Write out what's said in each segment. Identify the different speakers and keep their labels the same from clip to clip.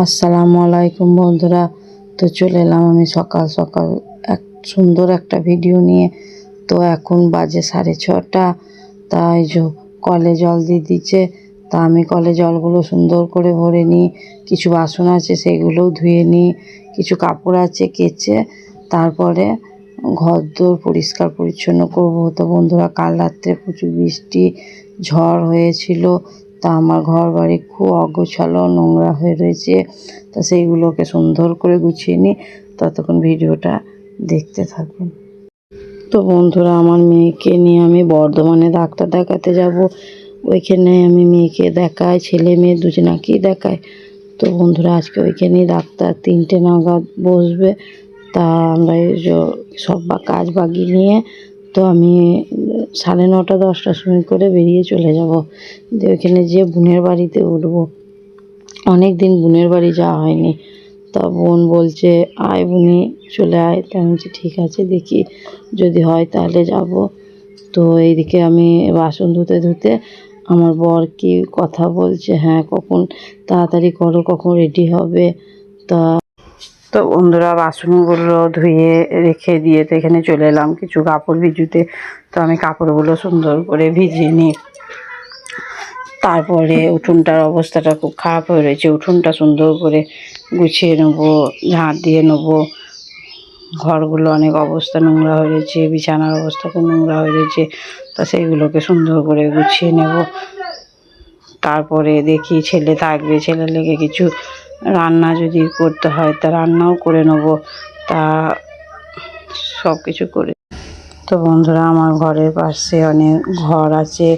Speaker 1: আসসালামু আলাইকুম বন্ধুরা। তো চলে এলাম আমি সকাল সকাল এক সুন্দর একটা ভিডিও নিয়ে। তো এখন বাজে 6:30। তাই কলে জল দিয়ে দিচ্ছে। তা আমি কলে জলগুলো সুন্দর করে ভরে নিই। কিছু বাসন আছে সেগুলোও ধুয়ে নিই, কিছু কাপড় আছে কেচে তারপরে ঘরদোর পরিষ্কার পরিচ্ছন্ন করব। তো বন্ধুরা, কাল রাত্রে প্রচুর বৃষ্টি ঝড় হয়েছিল। তা আমার ঘর বাড়ি খুব অগোছালো নোংরা হয়ে রয়েছে। তা সেইগুলোকে সুন্দর করে গুছিয়ে নিই। ততক্ষণ ভিডিওটা দেখতে থাকুন। তো বন্ধুরা, আমার মেয়েকে নিয়ে আমি বর্ধমানে ডাক্তার দেখাতে যাব। ওইখানে আমি মেয়েকে দেখাই, ছেলে মেয়ে দুজনাকেই দেখাই। তো বন্ধুরা, আজকে ওইখানেই ডাক্তার 3টে নাগাদ বসবে। তা আমরা সব কাজ বাগিয়ে নিয়ে তো আমি 9:30 10টার সময় করে বেরিয়ে চলে যাব। দিয়ে ওইখানে যেয়ে বোনের বাড়িতে উঠবো। অনেক দিন বোনের বাড়ি যাওয়া হয়নি। তা বোন বলছে আয় বুনি, চলে আয়। তা আমি বলছি ঠিক আছে, দেখি যদি হয় তাহলে যাব। তো এইদিকে আমি বাসন ধুতে ধুতে আমার বর কি কথা বলছে, হ্যাঁ কখন তাড়াতাড়ি করো, কখন রেডি হবে। তা তো বন্ধুরা, বাসনগুলো ধুয়ে রেখে দিয়ে তো এখানে চলে এলাম কিছু কাপড় ভিজুতে। তো আমি কাপড়গুলো সুন্দর করে ভিজিয়ে নিই। তারপরে উঠোনটার অবস্থাটা খুব খারাপ হয়ে রয়েছে, উঠোনটা সুন্দর করে গুছিয়ে নেবো, ঝাঁট দিয়ে নেবো। ঘরগুলো অনেক অবস্থা নোংরা হয়ে রয়েছে, বিছানার অবস্থা খুব নোংরা হয়ে রয়েছে। তা সেইগুলোকে সুন্দর করে গুছিয়ে নেব। তারপরে দেখি ছেলে থাকবে, ছেলের লেগে কিছু রান্না যদি করতে হয় তা রান্নাও করে নেব। তা সব কিছু করে। তো বন্ধুরা, আমার ঘরের পাশে অনেক ঘর আছে।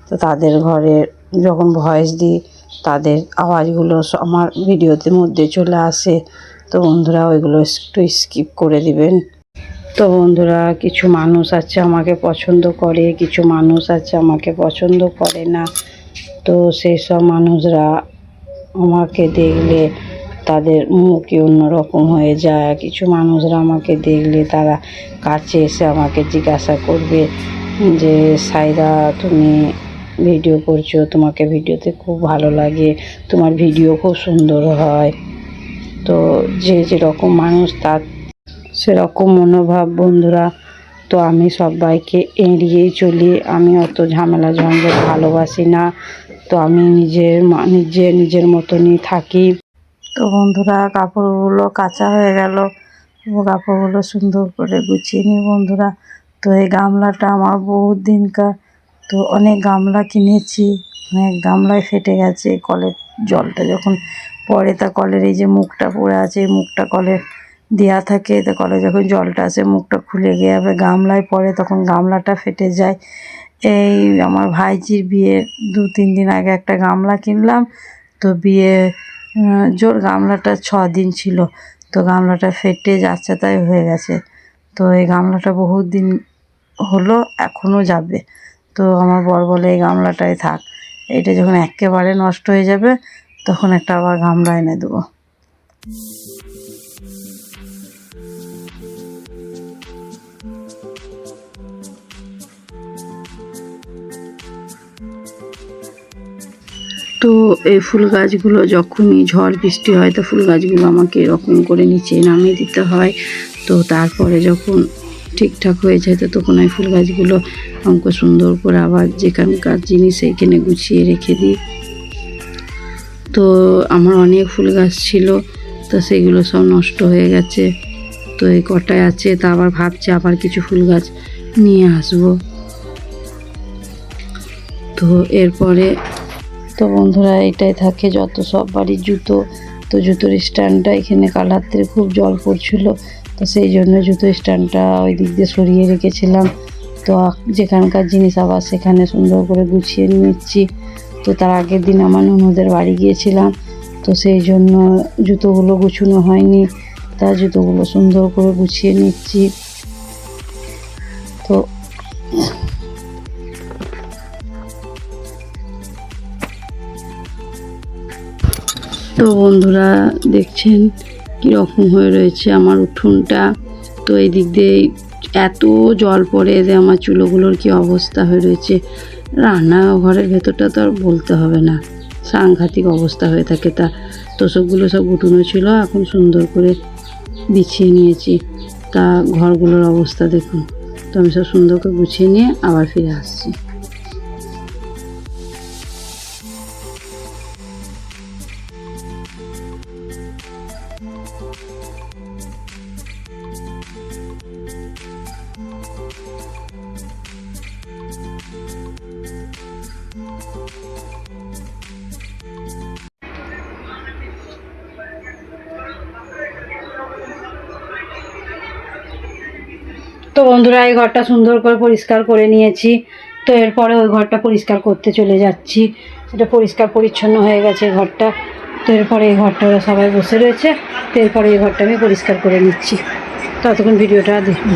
Speaker 1: তো তাদের ঘরে যখন ভয়েস দিই তাদের আওয়াজগুলো আমার ভিডিওতে মধ্যে চলে আসে। তো বন্ধুরা, ওইগুলো একটু স্কিপ করে দিবেন। তো বন্ধুরা, কিছু মানুষ আছে আমাকে পছন্দ করে, কিছু মানুষ আছে আমাকে পছন্দ করে না। তো সেই সব মানুষরা আমাকে দেখলে তাদের মুখই অন্যরকম হয়ে যায়। কিছু মানুষরা আমাকে দেখলে তারা কাছে এসে আমাকে জিজ্ঞাসা করবে যে সাইদা, তুমি ভিডিও করছো, তোমাকে ভিডিওতে খুব ভালো লাগে, তোমার ভিডিও খুব সুন্দর হয়। তো যে যেরকম মানুষ তার সেরকম মনোভাব বন্ধুরা। তো আমি সবাইকে এড়িয়েই চলি, আমি অত ঝামেলা ঝঞ্ঝট ভালোবাসি না। তো আমি নিজের মতনই থাকি। তো বন্ধুরা, কাপড়গুলো কাচা হয়ে গেল। কাপড়গুলো সুন্দর করে গুছিয়ে নিই বন্ধুরা। তো এই গামলাটা আমার বহুত দিনকার। তো অনেক গামলা কিনেছি, অনেক গামলায় ফেটে গেছে। কলের জলটা যখন পড়ে তা কলের এই যে মুখটা পড়ে আছে, এই মুখটা কলে দেওয়া থাকে। তো কলে যখন জলটা আসে মুখটা খুলে গিয়ে আবার গামলায় পড়ে, তখন গামলাটা ফেটে যায়। এই আমার ভাইজির বিয়ের 2-3 দিন আগে একটা গামলা কিনলাম। তো বিয়ে জোর গামলাটা 6 দিন ছিল। তো গামলাটা ফেটে যাচ্ছে তাই হয়ে গেছে। তো এই গামলাটা বহুত দিন হলো, এখনও যাবে। তো আমার বর বলে এই গামলাটাই থাক, এটা যখন একেবারে নষ্ট হয়ে যাবে তখন একটা আবার গামলা এনে দেবো। তো এই ফুল গাছগুলো যখনই ঝড় বৃষ্টি হয় তো ফুল গাছগুলো আমাকে এরকম করে নিচে নামিয়ে দিতে হয়। তো তারপরে যখন ঠিকঠাক হয়ে যায় তো তখন ওই ফুল গাছগুলো আমাকে সুন্দর করে আবার যেখানকার জিনিস সেইখানে গুছিয়ে রেখে দিই। তো আমার অনেক ফুল গাছ ছিল, তো সেগুলো সব নষ্ট হয়ে গেছে। তো এই কটায় আছে, তা আবার ভাবছি আবার কিছু ফুল গাছ নিয়ে আসবো। তো এরপরে তো বন্ধুরা, এটাই থাকে যত সব বাড়ির জুতো। তো জুতোর স্ট্যান্ডটা এখানে কাল রাত্রে খুব জল পড়ছিল, তো সেই জন্য জুতোর স্ট্যান্ডটা ওই দিক দিয়ে সরিয়ে রেখেছিলাম। তো যেখানকার জিনিস আবার সেখানে সুন্দর করে গুছিয়ে নিচ্ছি। তো তার আগের দিন আমার ননদের বাড়ি গিয়েছিলাম, তো সেই জন্য জুতোগুলো গুছানো হয়নি। তা জুতোগুলো সুন্দর করে গুছিয়ে নিচ্ছি। তো তো বন্ধুরা, দেখছেন কীরকম হয়ে রয়েছে আমার উঠোনটা। তো এই দিক দিয়ে এত জল পড়ে যে আমার চুলোগুলোর কি অবস্থা হয়ে রয়েছে। রান্নাঘরের ভেতরটা তো আর বলতে হবে না, সাংঘাতিক অবস্থা হয়ে থাকে। তা তোষকগুলো সব উঠোনো ছিল, এখন সুন্দর করে বিছিয়ে নিয়েছি। তা ঘরগুলোর অবস্থা দেখুন। তো আমি সব সুন্দর করে গুছিয়ে নিয়ে আবার ফিরে আসছি। তো বন্ধুরা, এই ঘরটা সুন্দর করে পরিষ্কার করে নিয়েছি। তো এরপরে ওই ঘরটা পরিষ্কার করতে চলে যাচ্ছি। এটা পরিষ্কার পরিচ্ছন্ন হয়ে গেছে ঘরটা। তো এরপরে এই ঘরটা ওরা সবাই বসে রয়েছে। তো এরপরে এই ঘরটা আমি পরিষ্কার করে নিচ্ছি। ততক্ষণ ভিডিওটা দেখুন।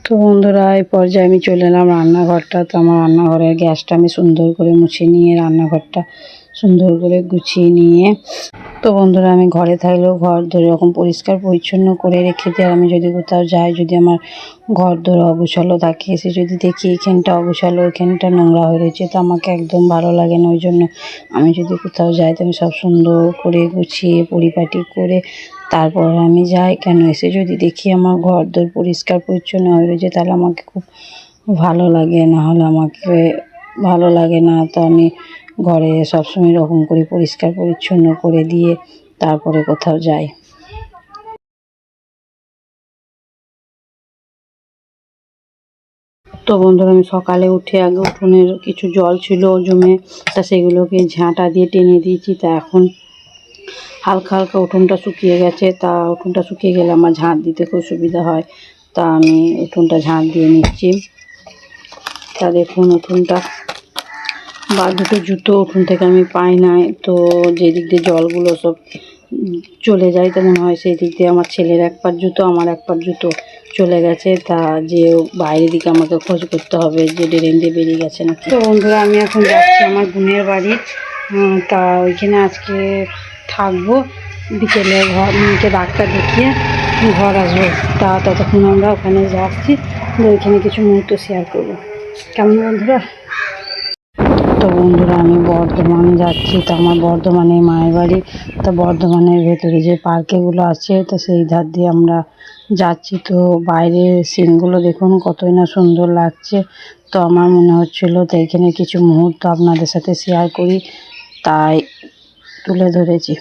Speaker 1: তো বন্ধুরা, এই পর্যায়ে আমি চলে এলাম রান্নাঘরটা। তো আমার রান্নাঘরের গ্যাসটা আমি সুন্দর করে মুছে নিয়ে রান্নাঘরটা সুন্দর করে গুছিয়ে নিয়ে, তো বন্ধুরা আমি ঘরে থাকলেও ঘর ধরে এরকম পরিষ্কার পরিচ্ছন্ন করে রেখে দিই। আর আমি যদি কোথাও যাই, যদি আমার ঘর ধরে অগোছালো থাকে, এসে যদি দেখি এখানটা অগোছালো, এখানটা নোংরা হয়ে রয়েছে, তো আমাকে একদম ভালো লাগে না। ওই জন্য আমি যদি কোথাও যাই, তো আমি সব সুন্দর করে গুছিয়ে পরিপাটি করে তারপর আমি যাই। কেন এসে যদি দেখি আমার ঘর দোর পরিষ্কার পরিচ্ছন্ন হয়ে রয়েছে, তাহলে আমাকে খুব ভালো লাগে, না হলে আমাকে ভালো লাগে না। তো আমি ঘরে সবসময় এরকম করে পরিষ্কার পরিচ্ছন্ন করে দিয়ে তারপরে কোথাও যাই। তো বন্ধুরা, আমি সকালে উঠে আগে উঠোনের কিছু জল ছিল জমে, তা সেগুলোকে ঝাঁটা দিয়ে টেনে দিয়েছি। তা এখন হালকা হালকা উঠোনটা শুকিয়ে গেছে। তা উঠোনটা শুকিয়ে গেলে আমার ঝাঁট দিতে খুব সুবিধা হয়। তা আমি উঠোনটা ঝাঁট দিয়ে নিচ্ছি। তা দেখুন, উঠোনটা বা দুটো জুতো ওখান থেকে আমি পাই নাই। তো যেদিক দিয়ে জলগুলো সব চলে যায় তো মনে হয় সেই দিক দিয়ে আমার ছেলের এক পার জুতো আমার এক পার জুতো চলে গেছে। তা যে বাইরের দিকে আমাকে খোঁজ করতে হবে যে ড্রেন দিয়ে বেরিয়ে গেছে নাকি। তো বন্ধুরা আমি এখন যাচ্ছি আমার বোনের বাড়ি। তা ওইখানে আজকে থাকবো, বিকেলে মেয়েকে ডাক্তার দেখিয়ে ঘর আসবো। তা ততক্ষণ আমরা ওখানে যাচ্ছি, ওইখানে কিছু মুহূর্ত শেয়ার করবো। কেমন বন্ধুরা? তো বন্ধুরা আমি বর্ধমান যাচ্ছি। তো আমার বর্ধমানে মায়ের বাড়ি। তো বর্ধমানের ভেতরে যে পার্কেগুলো আছে তো সেই ধার দিয়ে আমরা যাচ্ছি। তো বাইরের সিনগুলো দেখুন কতই না সুন্দর লাগছে। তো আমার মনে হচ্ছিলো তো এখানে কিছু মুহূর্ত আপনাদের সাথে শেয়ার করি, তাই তুলে ধরেছি।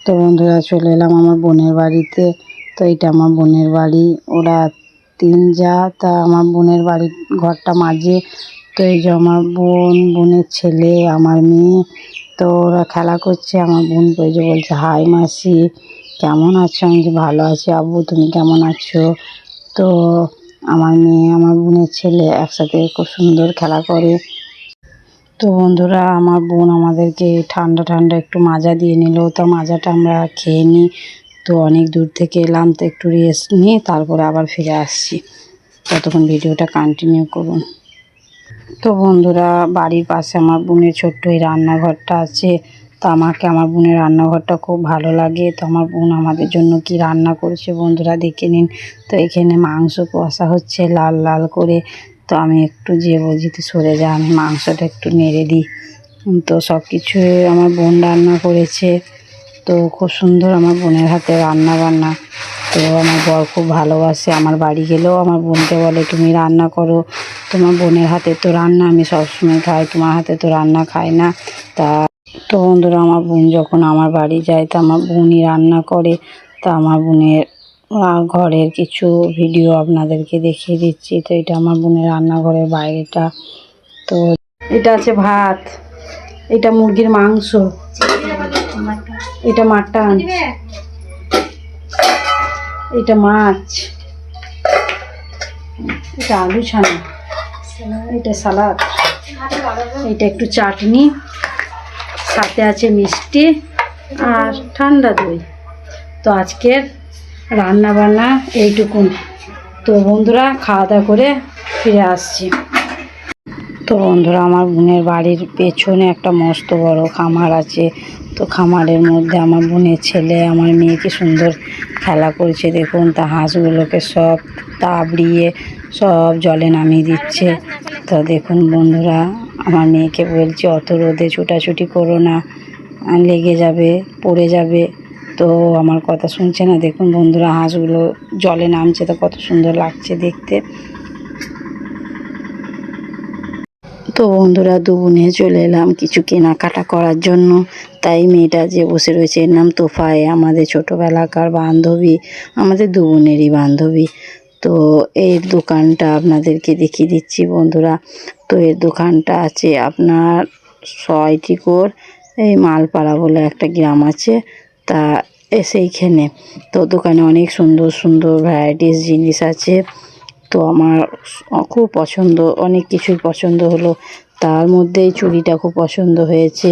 Speaker 1: তো বন্ধুরা চলে এলাম আমার বোনের বাড়িতে। তো এটা আমার বোনের বাড়ি, ওরা 3 যা। তা আমার বোনের বাড়ির ঘরটা মাঝে। তো এই যে আমার বোন, বোনের ছেলে, আমার মেয়ে। তো ওরা খেলা করছে। আমার বোন ওই যে বলছে হাই মাসি কেমন আছো? আমি যে ভালো আছি আব্বু, তুমি কেমন আছো? তো আমার মেয়ে আমার বোনের ছেলে একসাথে খুব সুন্দর খেলা করে। তো বন্ধুরা আমার বোন আমাদেরকে ঠান্ডা ঠান্ডা একটু মাজা দিয়ে নিল। তো মাজাটা আমরা খেয়ে নিই। তো অনেক দূর থেকে এলাম, তো একটু রেস্ট নিয়ে তারপরে আবার ফিরে আসছি। ততক্ষণ ভিডিওটা কন্টিনিউ করুন। তো বন্ধুরা বাড়ির পাশে আমার বোনের ছোট্ট এই রান্নাঘরটা আছে। তো আমাকে আমার বোনের রান্নাঘরটা খুব ভালো লাগে। তো আমার বোন আমাদের জন্য কি রান্না করেছে বন্ধুরা দেখে নিন। তো এখানে মাংস কষা হচ্ছে লাল লাল করে। তো আমি একটু যে বলছি সরে যা, আমি মাংসটা একটু নেড়ে দিই। তো সব কিছু আমার বোন রান্না করেছে। তো খুব সুন্দর আমার বোনের হাতে রান্না বান্না। তো আমার বর খুব ভালোবাসে, আমার বাড়ি গেলেও আমার বোনকে বলে তুমি রান্না করো, তোমার বোনের হাতে তো রান্না আমি সবসময় খাই, তোমার হাতে তো রান্না খাই না। তা তো বন্ধুরা আমার বোন যখন আমার বাড়ি যায় তা আমার বোনই রান্না করে। তা আমার বোনের ঘরের কিছু ভিডিও আপনাদেরকে দেখিয়ে দিচ্ছি। তো এটা আমার বোনের রান্নাঘরের বাইরেটা। তো এটা আছে ভাত, এটা মুরগির মাংস, এটা মাটন, এটা মাছ, এটা আলু ছানা, এটা সালাদ, এটা একটু চাটনি, সাথে আছে মিষ্টি আর ঠান্ডা দই। তো আজকের রান্না বান্না এইটুকুন। তো বন্ধুরা খাওয়া দাওয়া করে ফিরে আসছি। তো বন্ধুরা আমার বোনের বাড়ির পেছনে একটা মস্ত বড় খামার আছে। তো খামারের মধ্যে আমার বোনের ছেলে আমার মেয়েকে সুন্দর খেলা করছে দেখুন। তা হাঁসগুলোকে সব তাবড়িয়ে সব জলে নামিয়ে দিচ্ছে। তো দেখুন বন্ধুরা আমার মেয়েকে বলছি অত রোদে ছুটাছুটি করো না, লেগে যাবে, পড়ে যাবে। তো আমার কথা শুনছে না। দেখুন বন্ধুরা হাঁসগুলো জলে নামছে, তো কত সুন্দর লাগছে দেখতে। তো বন্ধুরা দুবুনে চলে এলাম কিছু কেনাকাটা করার জন্য। তাই মেয়েটা যে বসে রয়েছে এর নাম তোফায়ে, আমাদের ছোটোবেলাকার বান্ধবী, আমাদের দুবুনেরই বান্ধবী। তো এর দোকানটা আপনাদেরকে দেখিয়ে দিচ্ছি বন্ধুরা। তো এর দোকানটা আছে আপনার সয়টিকোর এই মালপাড়া বলে একটা গ্রাম আছে, তা সেইখানে। তো দোকানে অনেক সুন্দর সুন্দর ভ্যারাইটিস জিনিস আছে। তো আমার খুব পছন্দ, অনেক কিছুই পছন্দ হলো, তার মধ্যে এই চুড়িটা খুব পছন্দ হয়েছে।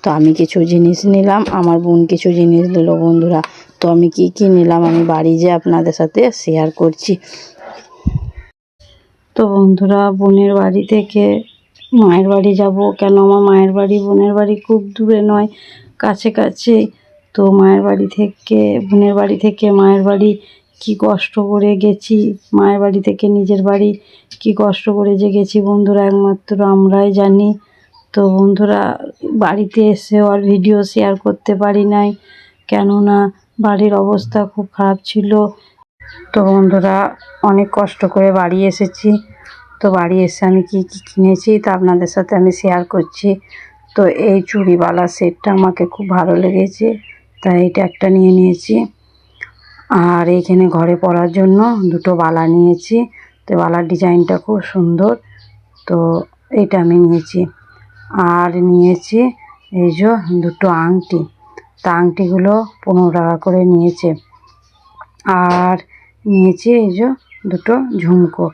Speaker 1: তো আমি কিছু জিনিস নিলাম, আমার বোন কিছু জিনিস নিল বন্ধুরা। তো আমি কি কি নিলাম আমি বাড়ি যেয়ে আপনাদের সাথে শেয়ার করছি। তো বন্ধুরা বোনের বাড়ি থেকে মায়ের বাড়ি যাব। কেন আমার মায়ের বাড়ি বোনের বাড়ি খুব দূরে নয়, কাছে কাছে। তো মায়ের বাড়ি থেকে বোনের বাড়ি থেকে মায়ের বাড়ি কি কষ্ট করে গেছি, মায়ের বাড়ি থেকে নিজের বাড়ি কি কষ্ট করে যে গেছি বন্ধুরা একমাত্র আমরাই জানি। তো বন্ধুরা বাড়িতে এসেও আর ভিডিও শেয়ার করতে পারি নাই, কেননা বাড়ির অবস্থা খুব খারাপ ছিল। তো বন্ধুরা অনেক কষ্ট করে বাড়ি এসেছি। তো বাড়ি এসে আমি কি কি কিনেছি তা আপনাদের সাথে আমি শেয়ার করছি। তো এই চুড়িওয়ালা সেটটা আমাকে খুব ভালো লেগেছে, তাই এটা একটা নিয়ে নিয়েছি। আর এইখানে ঘরে পরার জন্য দুটো বালা নিয়েছি। তো বালার ডিজাইনটা খুব সুন্দর, তো এইটা আমি নিয়েছি। আর নিয়েছি এই যে দুটো আংটি, তা আংটিগুলো 15 টাকা করে নিয়েছে। আর নিয়েছি এই যে দুটো ঝুমকো।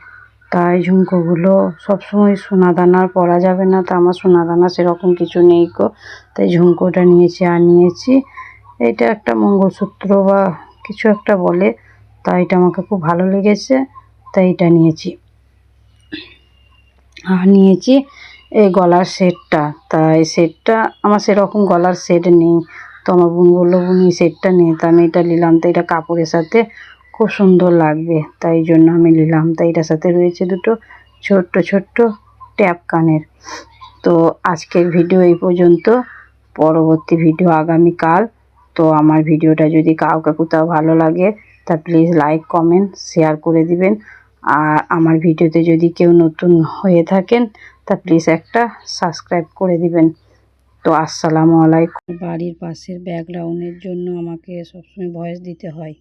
Speaker 1: তাই ঝুমকোগুলো সবসময় সোনা দানার পরা যাবে না, তো আমার সোনা দানা সেরকম কিছু নেই গো, তাই ঝুমকোটা নিয়েছি। আর নিয়েছি এটা একটা মঙ্গলসূত্র বা কিছু একটা বলে, তাই এটা আমাকে খুব ভালো লেগেছে, তাই এটা নিয়েছি। আর নিয়েছি এই গলার সেটটা। তাই সেটটা আমার সেরকম গলার সেট নেই, তো আমার বোন বললো বোন এই সেটটা নিয়ে, তো আমি এটা নিলাম। তো এটা কাপড়ের সাথে খুব সুন্দর লাগবে, তাই জন্য আমি নিলাম। তাই এটার সাথে রয়েছে দুটো ছোট্ট ছোট্ট ট্যাপ কানের। তো আজকের ভিডিও এই পর্যন্ত, পরবর্তী ভিডিও আগামীকাল। তো আমার ভিডিওটা যদি কাউকে কোথাও ভালো লাগে তা প্লিজ লাইক কমেন্ট শেয়ার করে দিবেন। আর আমার ভিডিওতে যদি কেউ নতুন হয়ে থাকেন তা প্লিজ একটা সাবস্ক্রাইব করে দিবেন। তো আসসালামু আলাইকুম। বাড়ির পাশের ব্যাকগ্রাউন্ডের জন্য আমাকে সবসময় ভয়েস দিতে হয়।